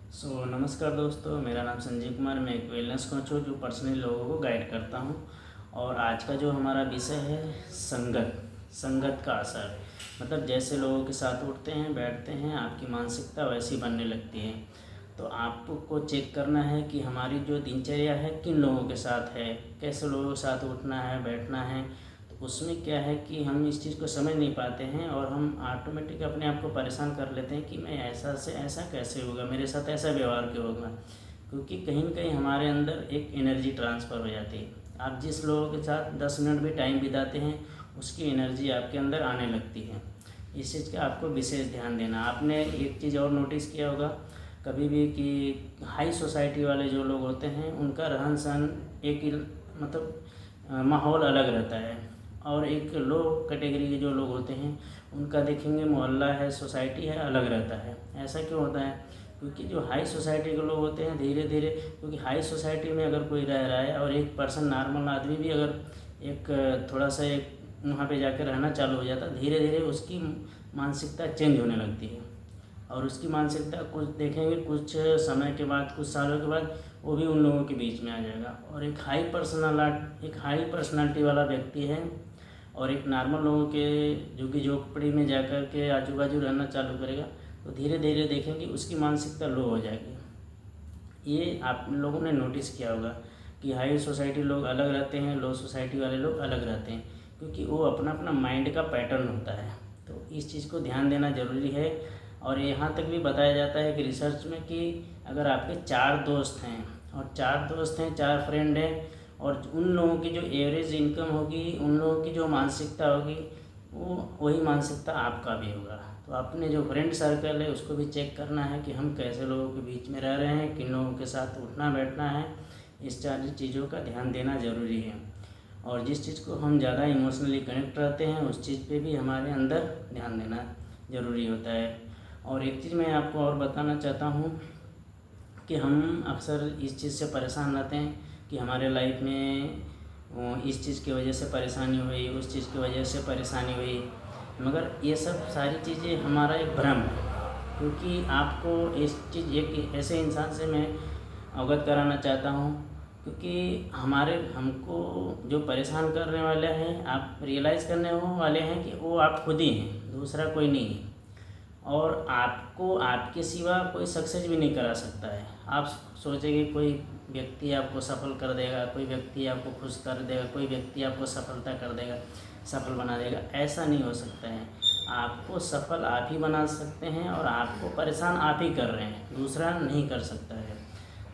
नमस्कार दोस्तों, मेरा नाम संजीव कुमार। मैं एक वेलनेस कोच हूँ जो पर्सनली लोगों को गाइड करता हूँ। और आज का जो हमारा विषय है संगत संगत का असर। मतलब जैसे लोगों के साथ उठते हैं बैठते हैं, आपकी मानसिकता वैसी बनने लगती है। तो आपको चेक करना है कि हमारी जो दिनचर्या है किन लोगों के साथ है, कैसे लोगों के साथ उठना है बैठना है। तो उसमें क्या है कि हम इस चीज़ को समझ नहीं पाते हैं और हम ऑटोमेटिक अपने आप को परेशान कर लेते हैं कि मैं ऐसा से ऐसा कैसे होगा, मेरे साथ ऐसा व्यवहार क्यों होगा। क्योंकि कहीं न कहीं हमारे अंदर एक एनर्जी ट्रांसफ़र हो जाती है। आप जिस लोगों के साथ 10 मिनट भी टाइम बिताते हैं, उसकी एनर्जी आपके अंदर आने लगती है। इस चीज़ का आपको विशेष ध्यान देना। आपने एक चीज़ और नोटिस किया होगा कभी भी कि हाई सोसाइटी वाले जो लोग होते हैं उनका रहन सहन एक ही मतलब माहौल अलग रहता है। और एक लो कैटेगरी के जो लोग होते हैं उनका देखेंगे मोहल्ला है, सोसाइटी है, अलग रहता है। ऐसा क्यों होता है? क्योंकि जो हाई सोसाइटी के लोग होते हैं धीरे धीरे, क्योंकि हाई सोसाइटी में अगर कोई रह रहा है और एक पर्सन नॉर्मल आदमी भी अगर एक थोड़ा सा एक वहाँ पे जाकर रहना चालू हो जाता, धीरे धीरे उसकी मानसिकता चेंज होने लगती है। और उसकी मानसिकता कुछ देखेंगे, कुछ समय के बाद, कुछ सालों के बाद वो भी उन लोगों के बीच में आ जाएगा। और एक हाई पर्सनालिटी वाला व्यक्ति है और एक नॉर्मल लोगों के जो कि झोंपड़ी में जाकर के आजू बाजू रहना चालू करेगा, तो धीरे धीरे देखेंगे उसकी मानसिकता लो हो जाएगी। ये आप लोगों ने नोटिस किया होगा कि हाई सोसाइटी लोग अलग रहते हैं, लो सोसाइटी वाले लोग अलग रहते हैं, क्योंकि वो अपना अपना माइंड का पैटर्न होता है। तो इस चीज़ को ध्यान देना ज़रूरी है। और यहाँ तक भी बताया जाता है कि रिसर्च में कि अगर आपके 4 दोस्त हैं और 4 दोस्त हैं, 4 फ्रेंड हैं, और उन लोगों की जो एवरेज इनकम होगी, उन लोगों की जो मानसिकता होगी, वो वही मानसिकता आपका भी होगा। तो अपने जो फ्रेंड सर्कल है उसको भी चेक करना है कि हम कैसे लोगों के बीच में रह रहे हैं, किन लोगों के साथ उठना बैठना है। इस सारी चीज़ों का ध्यान देना ज़रूरी है। और जिस चीज़ को हम ज़्यादा इमोशनली कनेक्ट रहते हैं उस चीज़ पे भी हमारे अंदर ध्यान देना ज़रूरी होता है। और एक चीज़ मैं आपको और बताना चाहता हूँ कि हम अक्सर इस चीज़ से परेशान रहते हैं कि हमारे लाइफ में इस चीज़ की वजह से परेशानी हुई, उस चीज़ की वजह से परेशानी हुई। मगर ये सब सारी चीज़ें हमारा एक भ्रम है। क्योंकि आपको इस चीज़ एक ऐसे इंसान से मैं अवगत कराना चाहता हूँ, क्योंकि हमको जो परेशान करने वाले हैं, आप रियलाइज़ करने वाले हैं कि वो आप खुद ही हैं, दूसरा कोई नहीं है। और आपको आपके सिवा कोई सक्सेस भी नहीं करा सकता है। आप सोचेंगे कोई व्यक्ति आपको सफल कर देगा, कोई व्यक्ति आपको खुश कर देगा, कोई व्यक्ति आपको सफलता कर देगा, सफल बना देगा। ऐसा नहीं हो सकता है। आपको सफल आप ही बना सकते हैं और आपको परेशान आप ही कर रहे हैं, दूसरा नहीं कर सकता है।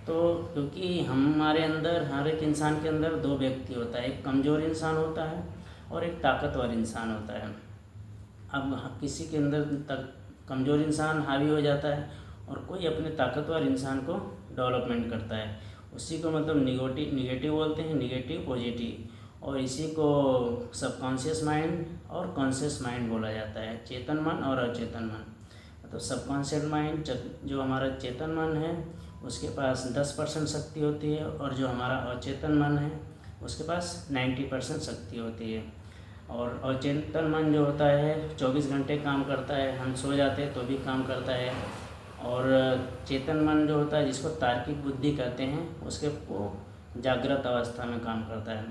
तो क्योंकि हमारे अंदर, हर एक इंसान के अंदर 2 व्यक्ति होता है, एक कमज़ोर इंसान होता है और एक ताकतवर इंसान होता है। अब किसी के अंदर तक कमज़ोर इंसान हावी हो जाता है और कोई अपने ताकतवर इंसान को डेवलपमेंट करता है। उसी को मतलब निगेटिव बोलते हैं, निगेटिव पॉजिटिव। और इसी को सबकॉन्शियस माइंड और कॉन्शियस माइंड बोला जाता है, चेतन मन और अचेतन मन। तो सबकॉन्शियस माइंड जो हमारा चेतन मन है उसके पास 10% शक्ति होती है, और जो हमारा अचेतन मन है उसके पास 90% शक्ति होती है। और अचेतन मन जो होता है 24 घंटे काम करता है, हम सो जाते हैं तो भी काम करता है। और चेतन मन जो होता है, जिसको तार्किक बुद्धि कहते हैं, उसके वो जागृत अवस्था में काम करता है।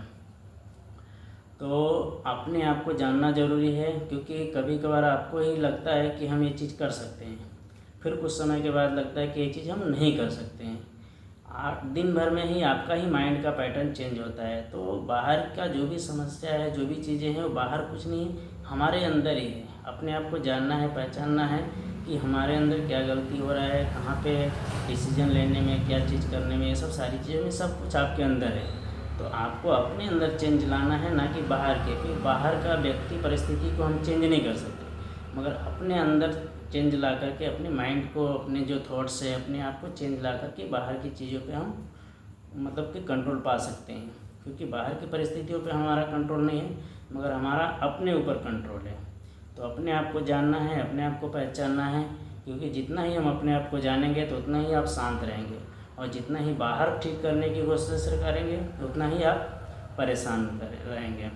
तो अपने आप को जानना ज़रूरी है, क्योंकि कभी कभार आपको ही लगता है कि हम ये चीज़ कर सकते हैं, फिर कुछ समय के बाद लगता है कि ये चीज़ हम नहीं कर सकते हैं। दिन भर में ही आपका ही माइंड का पैटर्न चेंज होता है। तो बाहर का जो भी समस्या है, जो भी चीज़ें हैं, वो बाहर कुछ नहीं है, हमारे अंदर ही है। अपने आप को जानना है, पहचानना है कि हमारे अंदर क्या गलती हो रहा है, कहाँ पे डिसीजन लेने में, क्या चीज़ करने में, ये सब सारी चीज़ों में सब कुछ आपके अंदर है। तो आपको अपने अंदर चेंज लाना है, ना कि बाहर के। क्योंकि बाहर का व्यक्ति परिस्थिति को हम चेंज नहीं कर सकते, मगर अपने अंदर चेंज ला करके, अपने माइंड को, अपने जो थॉट्स है, अपने आप को चेंज ला करके बाहर की चीज़ों पे हम मतलब कि कंट्रोल पा सकते हैं। क्योंकि बाहर की परिस्थितियों पे हमारा कंट्रोल नहीं है, मगर हमारा अपने ऊपर कंट्रोल है। तो अपने आप को जानना है, अपने आप को पहचानना है। क्योंकि जितना ही हम अपने आप को जानेंगे तो उतना ही आप शांत रहेंगे, और जितना ही बाहर ठीक करने की कोशिश करेंगे तो उतना ही आप परेशान रहेंगे।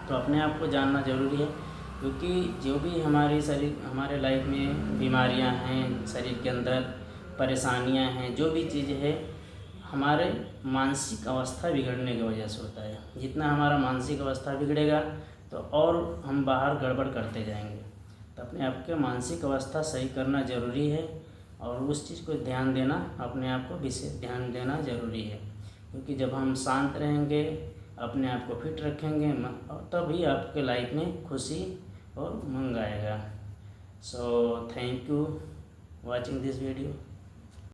तो अपने आप को जानना ज़रूरी है। क्योंकि जो भी हमारे लाइफ में बीमारियां हैं शरीर के अंदर, परेशानियां हैं, जो भी चीज़ है हमारे मानसिक अवस्था बिगड़ने की वजह से होता है। जितना हमारा मानसिक अवस्था बिगड़ेगा तो और हम बाहर गड़बड़ करते जाएंगे। तो अपने आप के मानसिक अवस्था सही करना ज़रूरी है और उस चीज़ को ध्यान देना, अपने आप को विशेष ध्यान देना ज़रूरी है। क्योंकि जब हम शांत रहेंगे, अपने आप को फिट रखेंगे, तभी आपके लाइफ में खुशी और उमंग आएगा। So thank you watching this video.